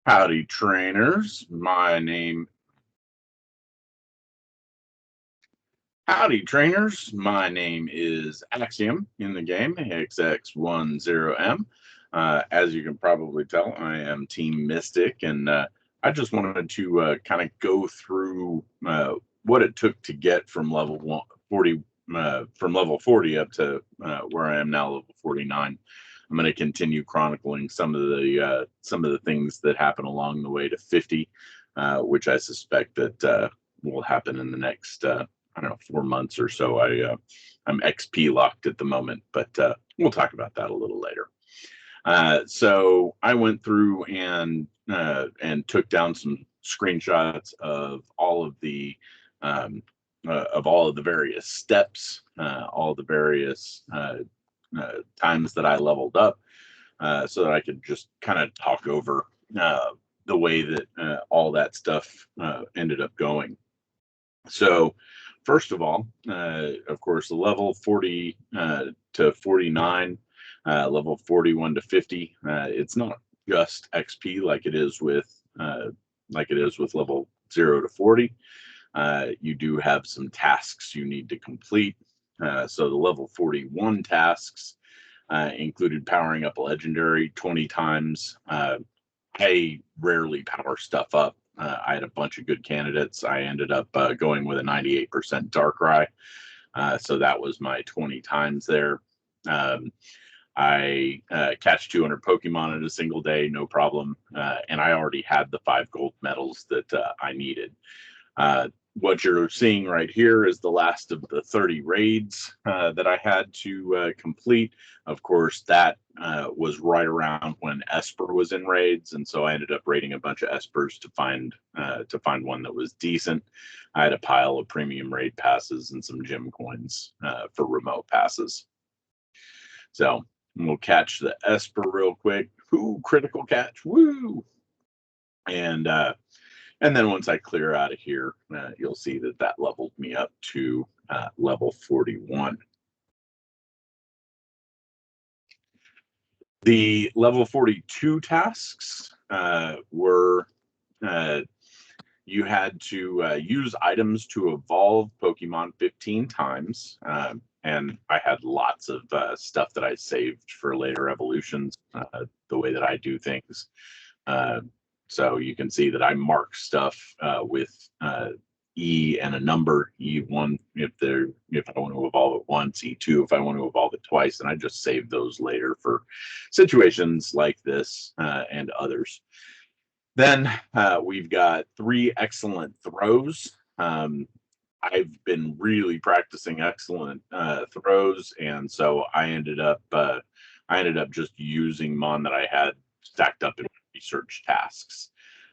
Howdy, trainers. Howdy, trainers. My name is Axiom in the game, XX10M. As you can probably tell, I am Team Mystic, and I just wanted to kind of go through what it took to get from level 40, from level 40 up to where I am now, level 49. I'm going to continue chronicling some of the things that happen along the way to 50, which I suspect that will happen in the next I don't know 4 months or so. I'm XP locked at the moment, but we'll talk about that a little later. So I went through and took down some screenshots of all of the various steps, all the various times that I leveled up, so that I could just kind of talk over the way that all that stuff ended up going. So, first of all, of course, the level 40 to 49, level 41 to 50, it's not just XP like it is with level 0 to 40. You do have some tasks you need to complete. So the level 41 tasks included powering up a legendary 20 times. I rarely power stuff up. I had a bunch of good candidates. I ended up going with a 98% Darkrai. So that was my 20 times there. I catch 200 Pokemon in a single day, no problem. And I already had the 5 gold medals that I needed. What you're seeing right here is the last of the 30 raids that I had to complete. Of course, that was right around when Esper was in raids, and so I ended up raiding a bunch of Espers to find one that was decent. I had a pile of premium raid passes and some gem coins for remote passes. So we'll catch the Esper real quick. Ooh, critical catch! Woo! And then once I clear out of here, you'll see that that leveled me up to level 41. The level 42 tasks were you had to use items to evolve Pokemon 15 times. And I had lots of stuff that I saved for later evolutions, the way that I do things. So you can see that I mark stuff with E and a number, E1 if I want to evolve it once, E2 if I want to evolve it twice, and I just save those later for situations like this and others. Then we've got 3 excellent throws. I've been really practicing excellent throws, and so I ended up just using Mon that I had stacked up in research tasks.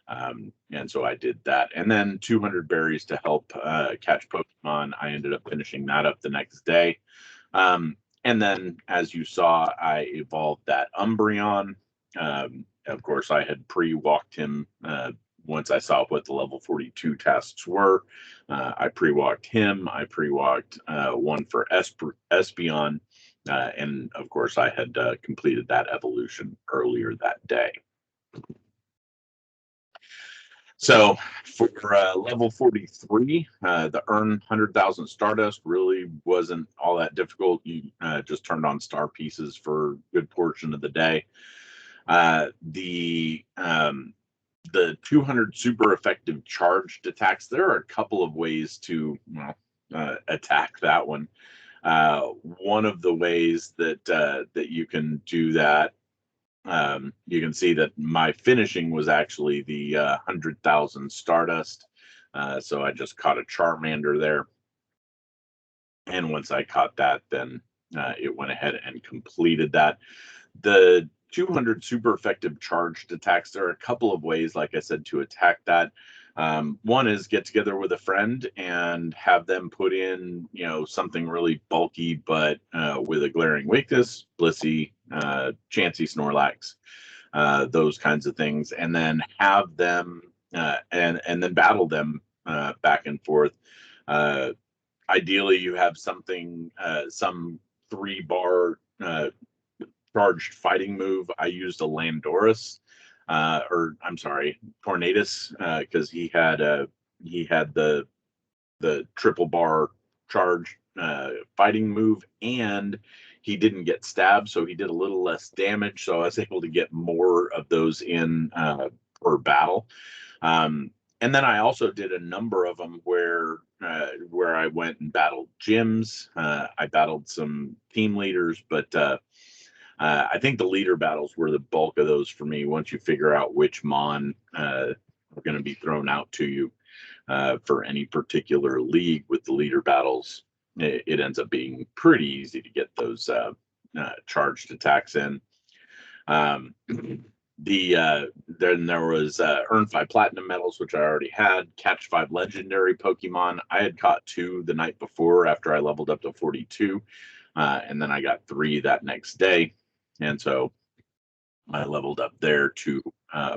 And so I did that. And then 200 berries to help catch Pokemon. I ended up finishing that up the next day. And then, as you saw, I evolved that Umbreon. Of course, I had pre-walked him once I saw what the level 42 tasks were. I pre-walked him. I pre-walked one for Espeon. And, of course, I had completed that evolution earlier that day. So for level 43, the earn 100,000 Stardust really wasn't all that difficult. You just turned on star pieces for a good portion of the day. The 200 super effective charged attacks, there are a couple of ways to attack that one. One of the ways that you can do that, you can see that my finishing was actually the 100,000 Stardust. So I just caught a Charmander there. And once I caught that, then it went ahead and completed that. The 200 super effective charged attacks, there are a couple of ways, like I said, to attack that. One is get together with a friend and have them put in, something really bulky, but with a glaring weakness, Blissey, Chansey, Snorlax, those kinds of things, and then have them and then battle them back and forth. Ideally, you have something, some 3-bar charged fighting move. I used a Landorus. or I'm sorry, Tornadus, because he had the triple bar charge fighting move, and he didn't get stabbed, so he did a little less damage. So I was able to get more of those in per battle. And then I also did a number of them where I went and battled gyms. I battled some team leaders, but I think the leader battles were the bulk of those for me. Once you figure out which mon are going to be thrown out to you for any particular league with the leader battles, it ends up being pretty easy to get those charged attacks in. Then there was earn 5 platinum medals, which I already had. Catch 5 legendary Pokemon. I had caught 2 the night before after I leveled up to 42, and then I got 3 that next day, and so I leveled up there to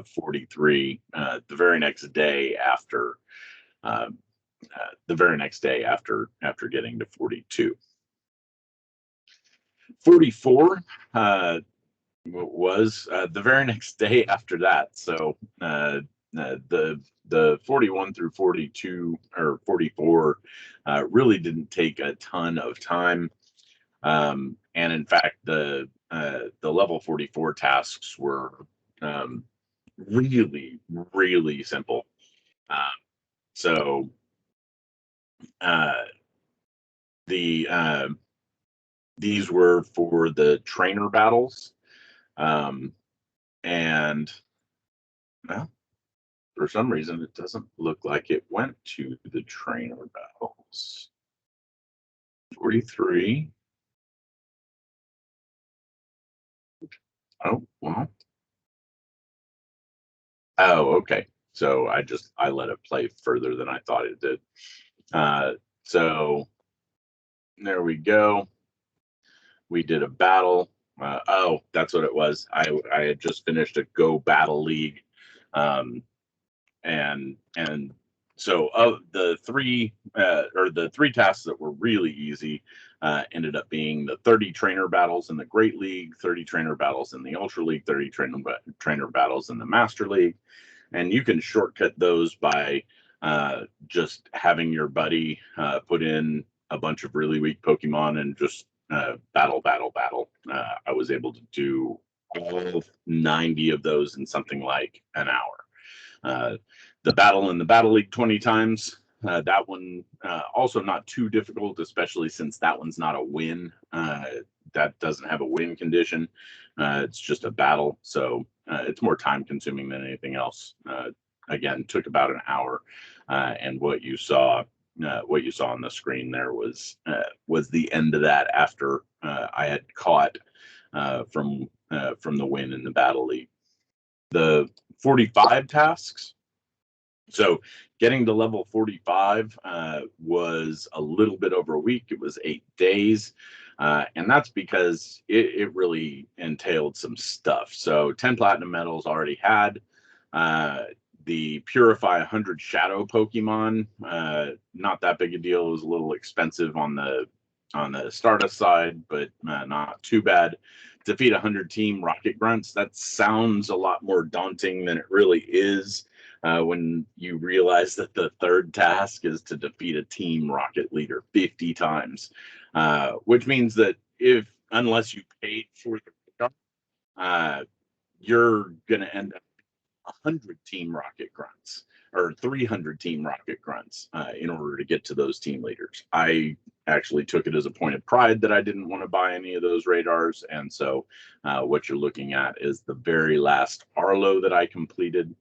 43 the very next day after. After getting to 42. 44 was the very next day after that. So the 41 through 42 or 44 really didn't take a ton of time. And in fact, the level 44 tasks were really, really simple. So these were for the trainer battles, and well, for some reason it doesn't look like it went to the trainer battles. 43. Oh well. Oh, okay. So I let it play further than I thought it did. So there we go. We did a battle. Oh, that's what it was. I had just finished a Go Battle League, and so of the three tasks that were really easy ended up being the 30 trainer battles in the Great League, 30 trainer battles in the Ultra League, 30 trainer battles in the Master League, and you can shortcut those by just having your buddy put in a bunch of really weak Pokemon and just battle. I was able to do all 90 of those in something like an hour. The battle in the Battle League 20 times. That one also not too difficult, especially since that one's not a win. That doesn't have a win condition. It's just a battle, so it's more time consuming than anything else. Again, took about an hour, and what you saw on the screen there was the end of that after I had caught from the win in the Battle League. The 45 tasks. So getting to level 45 was a little bit over a week. It was 8 days. And that's because it really entailed some stuff. So 10 platinum medals already had. The Purify 100 Shadow Pokemon, not that big a deal. It was a little expensive on the Stardust side, but not too bad. Defeat 100 Team Rocket Grunts. That sounds a lot more daunting than it really is. When you realize that the third task is to defeat a team rocket leader 50 times, which means that unless you paid for the you're going to end up 100 team rocket grunts or 300 team rocket grunts in order to get to those team leaders. I actually took it as a point of pride that I didn't want to buy any of those radars, and so what you're looking at is the very last Arlo that I completed.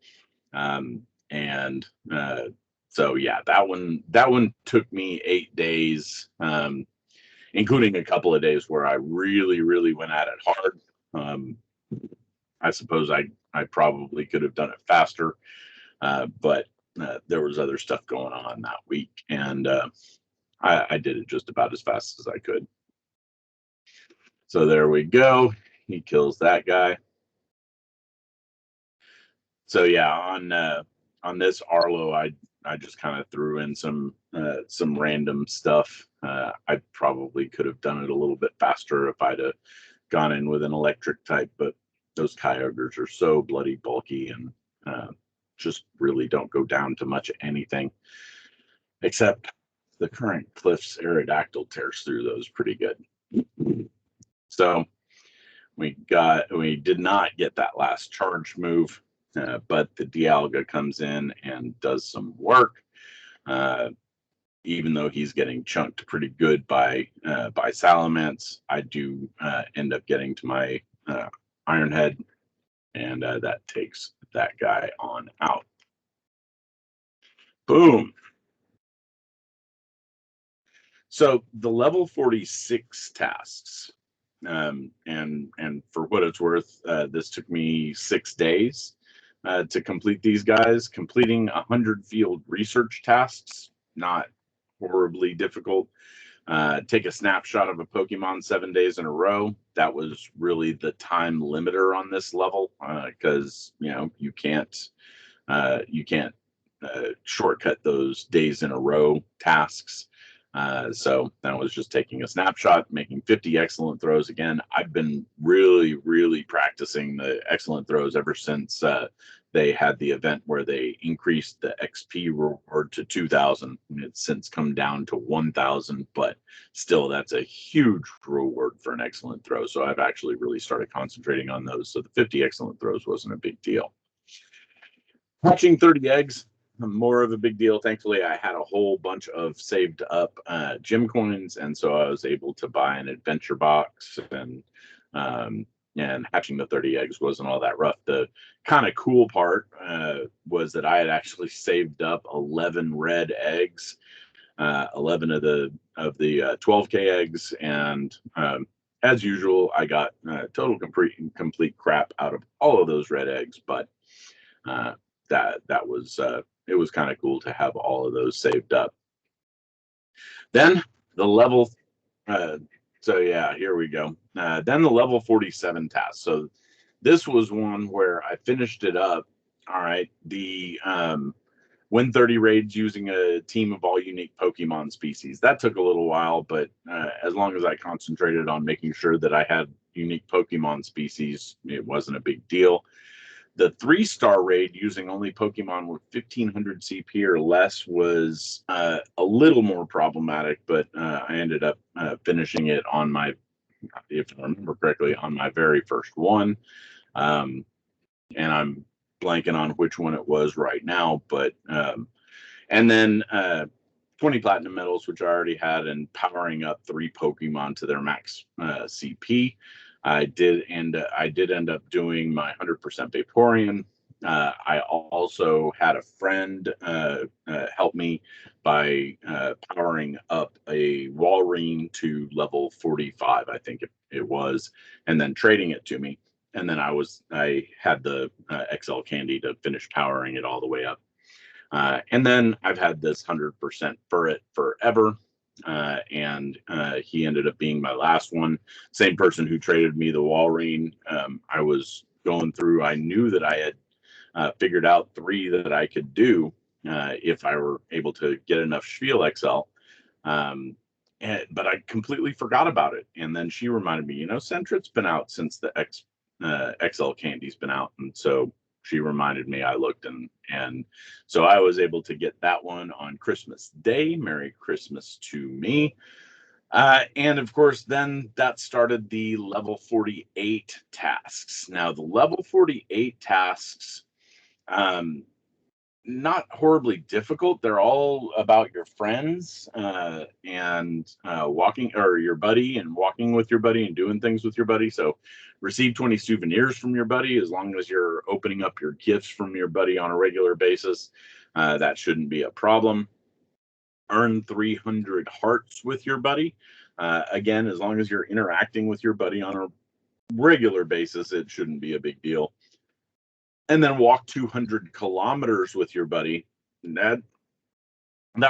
So yeah, that one took me 8 days, including a couple of days where I really went at it hard. I suppose I probably could have done it faster, but there was other stuff going on that week, and I did it just about as fast as I could. So there we go. He kills that guy. So yeah, on this Arlo, I just kind of threw in some random stuff. I probably could have done it a little bit faster if I'd have gone in with an electric type, but those Kyogres are so bloody bulky and just really don't go down to much of anything, except the current Cliffs Aerodactyl tears through those pretty good. So we did not get that last charge move, but the Dialga comes in and does some work. Even though he's getting chunked pretty good by Salamence, I do end up getting to my Ironhead, and that takes that guy on out. Boom. So the level 46 tasks, and for what it's worth, this took me 6 days to complete these guys. Completing 100 field research tasks, not horribly difficult. Take a snapshot of a Pokemon 7 days in a row. That was really the time limiter on this level, because you can't shortcut those days in a row tasks. So that was just taking a snapshot, making 50 excellent throws. Again, I've been really practicing the excellent throws ever since they had the event where they increased the XP reward to 2,000. It's since come down to 1,000, but still, that's a huge reward for an excellent throw. So I've actually really started concentrating on those. So the 50 excellent throws wasn't a big deal. Hatching 30 eggs, more of a big deal. Thankfully, I had a whole bunch of saved up gem coins, and so I was able to buy an adventure box, and hatching the 30 eggs wasn't all that rough. The kind of cool part was that I had actually saved up 11 red eggs, 11 of the 12K eggs, and as usual, I got total complete crap out of all of those red eggs, but that was it was kind of cool to have all of those saved up. Then the level, so yeah, here we go. Then the level 47 task. So this was one where I finished it up. All right, the win 30 raids using a team of all unique Pokemon species. That took a little while, but as long as I concentrated on making sure that I had unique Pokemon species, it wasn't a big deal. The 3-star raid using only Pokemon with 1,500 CP or less was a little more problematic, but I ended up finishing it on my, if I remember correctly, on my very first one. And I'm blanking on which one it was right now, but and then 20 platinum medals, which I already had, and powering up 3 Pokemon to their max CP. I did end up doing my 100% Vaporeon. I also had a friend help me by powering up a Walrein to level 45, I think it was, and then trading it to me. And then I had the XL candy to finish powering it all the way up. And then I've had this 100% Furret forever. And he ended up being my last one. Same person who traded me the Walrein. I was going through, I knew that I had figured out 3 that I could do if I were able to get enough Spiel XL. But I completely forgot about it. And then she reminded me, Sentret's been out since the XL candy's been out. And so she reminded me. I looked, and so I was able to get that one on Christmas Day. Merry Christmas to me. And of course, then that started the level 48 tasks. Now, the level 48 tasks, not horribly difficult. They're all about your friends and walking, or your buddy, and walking with your buddy and doing things with your buddy. So receive 20 souvenirs from your buddy. As long as you're opening up your gifts from your buddy on a regular basis, that shouldn't be a problem. Earn 300 hearts with your buddy. Again, as long as you're interacting with your buddy on a regular basis, it shouldn't be a big deal. And then walk 200 kilometers with your buddy. That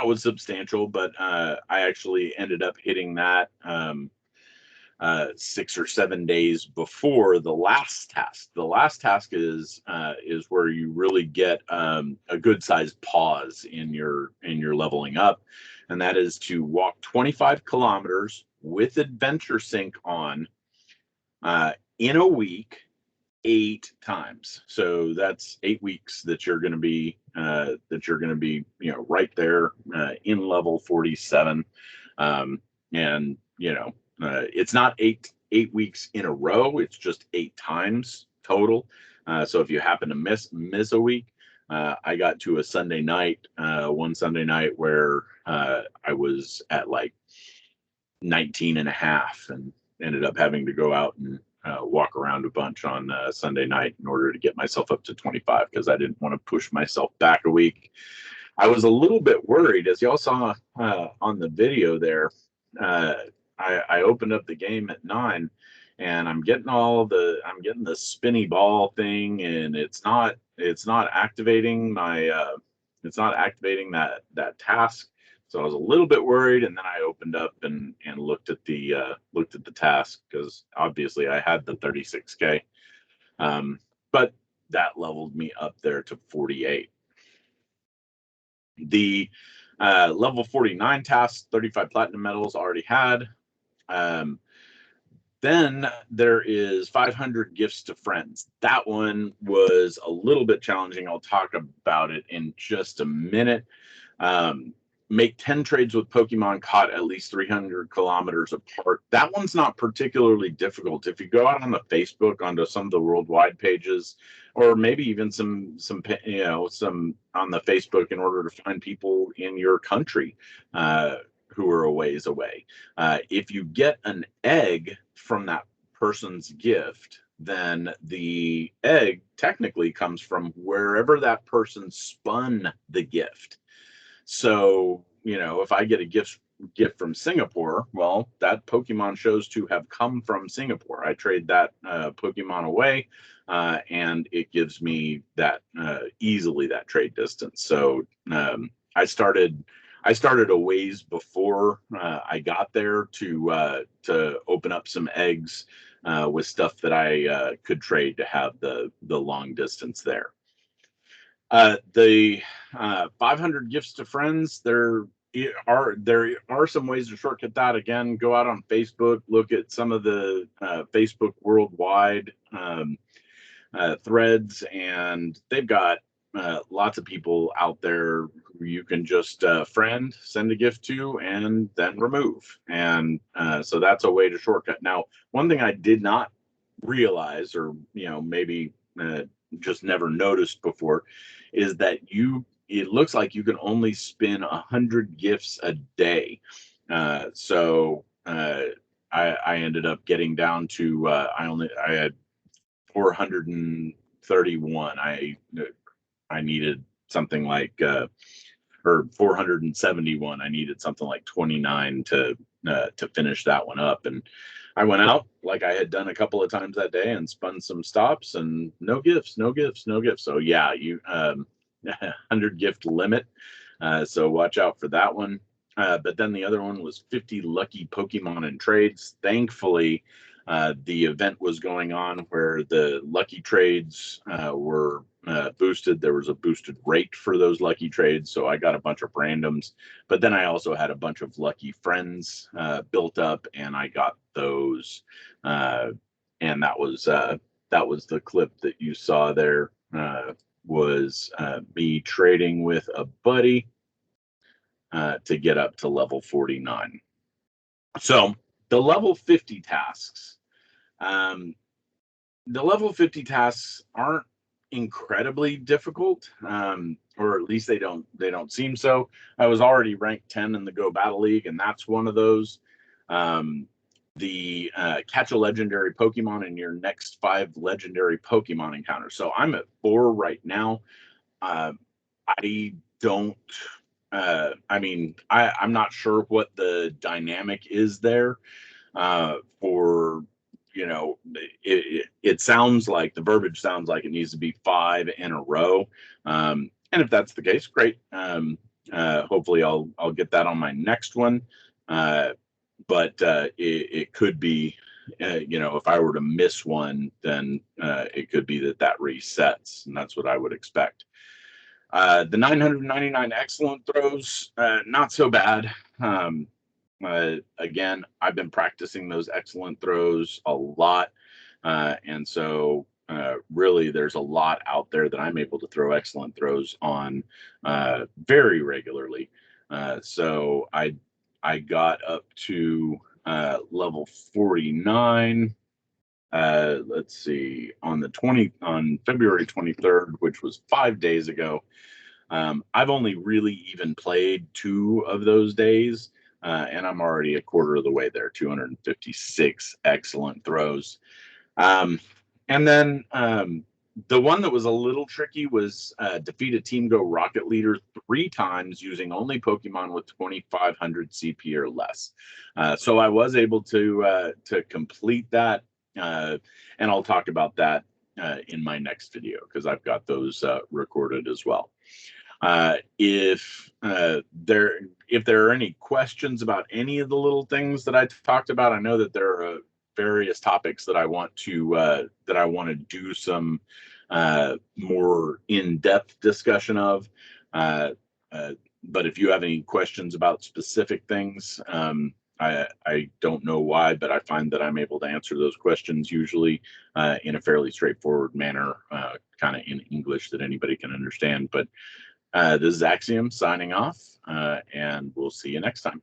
was substantial, but I actually ended up hitting that 6 or 7 days before the last task. The last task is where you really get a good sized pause in your leveling up, and that is to walk 25 kilometers with Adventure Sync on in a week 8 times. So that's 8 weeks that you're going to be right there in level 47. And it's not eight weeks in a row. It's just 8 times total. So if you happen to miss a week, I got to a Sunday night, one Sunday night where I was at like 19 and a half and ended up having to go out and walk around a bunch on Sunday night in order to get myself up to 25 because I didn't want to push myself back a week. I was a little bit worried, as y'all saw on the video there. I opened up the game at 9, and I'm getting the spinny ball thing, and it's not activating that task. So I was a little bit worried, and then I opened up and looked at the task because obviously I had the 36K, but that leveled me up there to 48. The level 49 task, 35 platinum medals already had. Then there is 500 gifts to friends. That one was a little bit challenging. I'll talk about it in just a minute. Make 10 trades with Pokemon caught at least 300 kilometers apart. That one's not particularly difficult. If you go out on the Facebook onto some of the worldwide pages, or maybe even some on the Facebook in order to find people in your country who are a ways away. If you get an egg from that person's gift, then the egg technically comes from wherever that person spun the gift. So, if I get a gift from Singapore, well, that Pokemon shows to have come from Singapore. I trade that Pokemon away, and it gives me that easily that trade distance. So I started a ways before I got there to open up some eggs with stuff that I could trade to have the long distance there. The 500 gifts to friends, there are some ways to shortcut that. Again, go out on Facebook, look at some of the Facebook worldwide threads, and they've got lots of people out there who you can just friend, send a gift to, and then remove. And so that's a way to shortcut. Now, one thing I did not realize, or maybe just never noticed before, is that it looks like you can only spin 100 gifts a day. So I ended up getting down to I had 431. I needed something like or 471. I needed something like 29 to finish that one up, and I went out like I had done a couple of times that day and spun some stops, and no gifts. So yeah, you 100 gift limit. So watch out for that one. But then the other one was 50 lucky Pokemon in trades. Thankfully, the event was going on where the lucky trades were boosted. There was a boosted rate for those lucky trades, so I got a bunch of randoms. But then I also had a bunch of lucky friends built up, and I got those. And that was the clip that you saw there. Was me trading with a buddy to get up to level 49. So the level 50 tasks. The level 50 tasks aren't incredibly difficult, or at least they don't seem so. I was already ranked 10 in the Go Battle League, and that's one of those. The catch a legendary Pokemon in your next 5 legendary Pokemon encounters. So I'm at 4 right now. I'm not sure what the dynamic is there for, it sounds like the verbiage sounds like it needs to be 5 in a row. And if that's the case, great. Hopefully I'll get that on my next one. But it could be, if I were to miss one, then it could be that resets, and that's what I would expect. The 999 excellent throws, not so bad. Again, I've been practicing those excellent throws a lot. And so really, there's a lot out there that I'm able to throw excellent throws on very regularly. So I got up to level 49. Let's see, on February 23rd, which was 5 days ago. I've only really even played 2 of those days, and I'm already a quarter of the way there. 256 excellent throws. And then the one that was a little tricky was defeat a Team Go Rocket Leader 3 times using only Pokemon with 2,500 CP or less. So I was able to complete that, and I'll talk about that in my next video because I've got those recorded as well. If there are any questions about any of the little things that I talked about, I know that there are various topics that I want to do some more in-depth discussion of. But if you have any questions about specific things, I don't know why, but I find that I'm able to answer those questions usually in a fairly straightforward manner, kind of in English that anybody can understand. But this is Axiom signing off, and we'll see you next time.